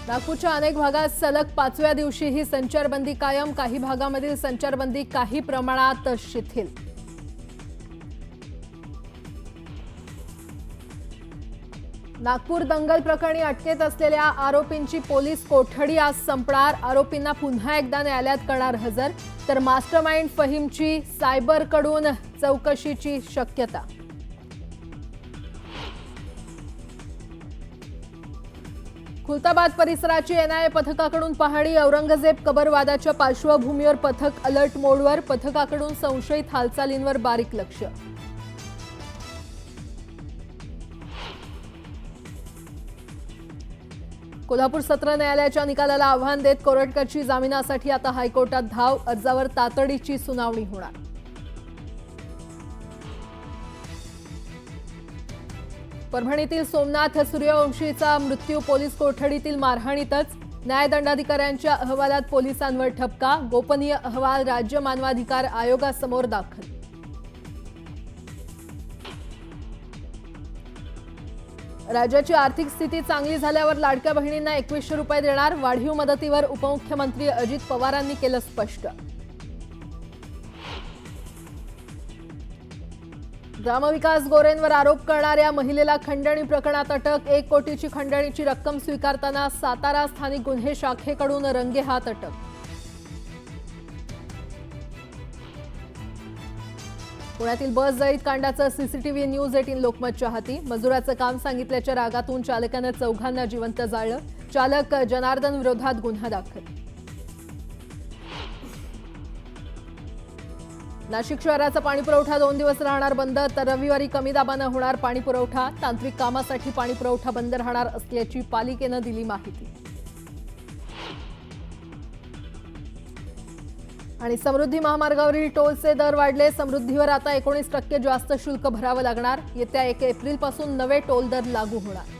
नागपूरच्या अनेक भागात सलग 5व्या दिवशीही संचारबंदी कायम। काही भागांमधील संचारबंदी काही प्रमाणात शिथिल। नागपूर दंगल प्रकरणी अटकेत असलेल्या आरोपींची पोलीस कोठडी आज संपणार। आरोपींना पुन्हा एकदा न्यायालयात करणार हजर। तर मास्टरमाइंड फहीमची सायबरकडून चौकशीची शक्यता। खुलताबाद परिसराची एनआयए पथकाकडून पाहणी। औरंगजेब कबर वादाच्या पार्श्वभूमीवर पथक अलर्ट मोडवर। पथकाकडून संशयित हालचालींवर बारीक लक्ष। कोल्हापूर सत्र न्यायालयाच्या निकालाला आव्हान देत कोरटकरची जामिनासाठी आता हायकोर्टात धाव। अर्जावर तातडीची सुनावणी होणार। परभणीतील सोमनाथ सूर्यवंशीचा मृत्यू पोलीस कोठडीतील मारहाणीतच। न्यायदंडाधिकाऱ्यांच्या अहवालात पोलिसांवर ठपका। गोपनीय अहवाल राज्य मानवाधिकार आयोगासमोर दाखल। राज्याची आर्थिक स्थिती चांगली झाल्यावर लाडक्या बहिणींना 2100 रुपये देणार। वाढीव मदतीवर उपमुख्यमंत्री अजित पवारांनी केलं स्पष्ट। ग्रामविकास गोरेंवर आरोप करणाऱ्या महिलेला खंडणी प्रकरणात अटक। 1 कोटीची खंडणीची रक्कम स्वीकारताना सातारा स्थानिक गुन्हे शाखेकडून रंगेहात अटक। पुण्यातील बस जळीत कांडाचं सीसीटीव्ही न्यूज 18 लोकमतच्या हाती। मजुराचं काम सांगितल्याच्या रागातून चालकानं चौघांना जिवंत जाळलं। चालक जनार्दन विरोधात गुन्हा दाखल। नाशिक शहराचा पाणीपुरवठा 2 दिवस राहणार बंद। तर रविवारी कमी दाबानं होणार पाणीपुरवठा। तांत्रिक कामासाठी पाणीपुरवठा बंद राहणार असल्याची पालिकेनं दिली माहिती। आणि समृद्धी महामार्गावरील टोलचे दर वाढले। समृद्धीवर आता 19% जास्त शुल्क भरावं लागणार। येत्या 1 एप्रिलपासून नवे टोल दर लागू होणार।